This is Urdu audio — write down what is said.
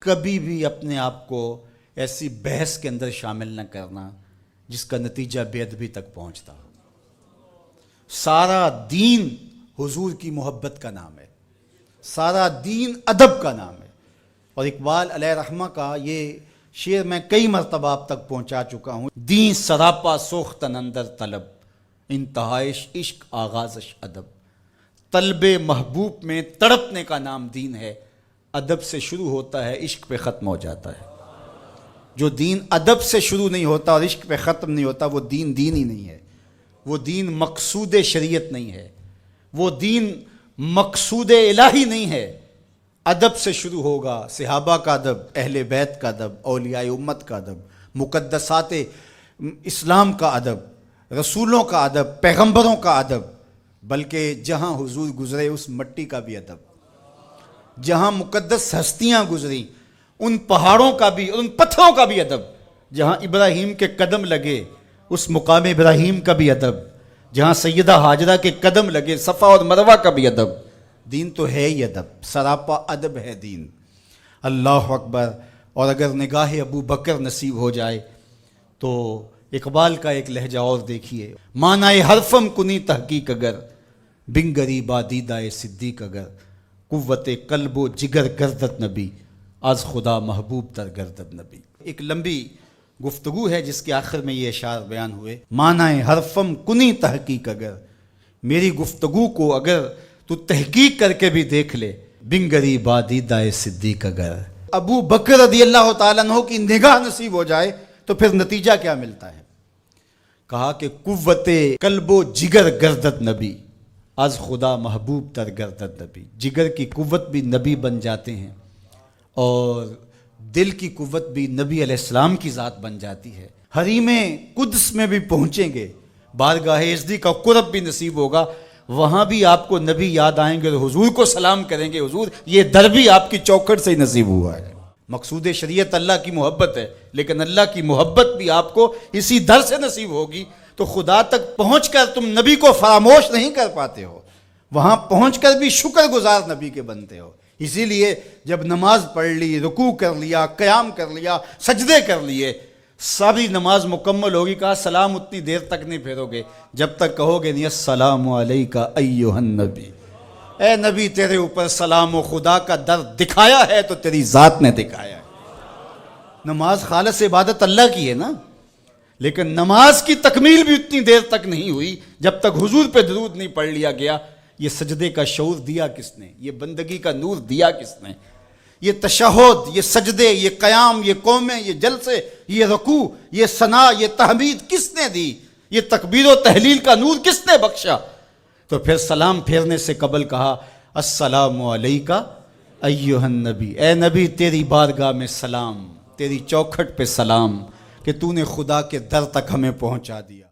کبھی بھی اپنے آپ کو ایسی بحث کے اندر شامل نہ کرنا جس کا نتیجہ بے ادبی تک پہنچتا ہو۔ سارا دین حضور کی محبت کا نام ہے، سارا دین ادب کا نام ہے۔ اور اقبال علیہ رحمہ کا یہ شعر میں کئی مرتبہ آپ تک پہنچا چکا ہوں۔ دین سراپا سوختن اندر طلب، انتہائش عشق آغازش ادب۔ طلب محبوب میں تڑپنے کا نام دین ہے، ادب سے شروع ہوتا ہے عشق پہ ختم ہو جاتا ہے۔ جو دین ادب سے شروع نہیں ہوتا اور عشق پہ ختم نہیں ہوتا وہ دین دین ہی نہیں ہے، وہ دین مقصود شریعت نہیں ہے، وہ دین مقصود الہی نہیں ہے۔ ادب سے شروع ہوگا، صحابہ کا ادب، اہل بیت کا ادب، اولیاء امت کا ادب، مقدسات اسلام کا ادب، رسولوں کا ادب، پیغمبروں کا ادب، بلکہ جہاں حضور گزرے اس مٹی کا بھی ادب، جہاں مقدس ہستیاں گزری ان پہاڑوں کا بھی، ان پتھروں کا بھی ادب، جہاں ابراہیم کے قدم لگے اس مقام ابراہیم کا بھی ادب، جہاں سیدہ ہاجرہ کے قدم لگے صفا اور مروہ کا بھی ادب۔ دین تو ہے ہی ادب، سراپا ادب ہے دین۔ اللہ اکبر۔ اور اگر نگاہ ابو بکر نصیب ہو جائے تو اقبال کا ایک لہجہ اور دیکھیے۔ معنی حرفم کنی تحقیق اگر، بنگری بادیدہ صدیق اگر، قوت قلب و جگر گردت نبی، از خدا محبوب تر گردت نبی۔ ایک لمبی گفتگو ہے جس کے آخر میں یہ اشعار بیان ہوئے۔ معنی حرفم کنی تحقیق اگر، میری گفتگو کو اگر تو تحقیق کر کے بھی دیکھ لے، بنگری بادیدہ صدیق اگر، ابو بکر رضی اللہ تعالیٰ عنہ کی نگاہ نصیب ہو جائے تو پھر نتیجہ کیا ملتا ہے؟ کہا کہ قوت قلب و جگر گردت نبی، از خدا محبوب تر گردت نبی۔ جگر کی قوت بھی نبی بن جاتے ہیں اور دل کی قوت بھی نبی علیہ السلام کی ذات بن جاتی ہے۔ حریم قدس میں بھی پہنچیں گے، بارگاہ ازدی کا قرب بھی نصیب ہوگا، وہاں بھی آپ کو نبی یاد آئیں گے اور حضور کو سلام کریں گے، حضور یہ در بھی آپ کی چوکھٹ سے ہی نصیب ہوا ہے۔ مقصود شریعت اللہ کی محبت ہے، لیکن اللہ کی محبت بھی آپ کو اسی در سے نصیب ہوگی، تو خدا تک پہنچ کر تم نبی کو فراموش نہیں کر پاتے ہو، وہاں پہنچ کر بھی شکر گزار نبی کے بنتے ہو۔ اسی لیے جب نماز پڑھ لی، رکوع کر لیا، قیام کر لیا، سجدے کر لیے، ساری نماز مکمل ہوگی، کہا سلام اتنی دیر تک نہیں پھیرو گے جب تک کہو گے نہیں السلام علیکہ ایھا النبی، اے نبی تیرے اوپر سلام و خدا کا در دکھایا ہے تو تیری ذات نے دکھایا ہے۔ نماز خالص عبادت اللہ کی ہے نا، لیکن نماز کی تکمیل بھی اتنی دیر تک نہیں ہوئی جب تک حضور پہ درود نہیں پڑھ لیا گیا۔ یہ سجدے کا شعور دیا کس نے؟ یہ بندگی کا نور دیا کس نے؟ یہ تشہد، یہ سجدے، یہ قیام، یہ قومیں، یہ جلسے، یہ رکوع، یہ ثنا، یہ تحمید کس نے دی؟ یہ تکبیر و تحلیل کا نور کس نے بخشا؟ تو پھر سلام پھیرنے سے قبل کہا السلام علیکہ ایھا النبی، اے نبی تیری بارگاہ میں سلام، تیری چوکھٹ پہ سلام کہ تو نے خدا کے در تک ہمیں پہنچا دیا۔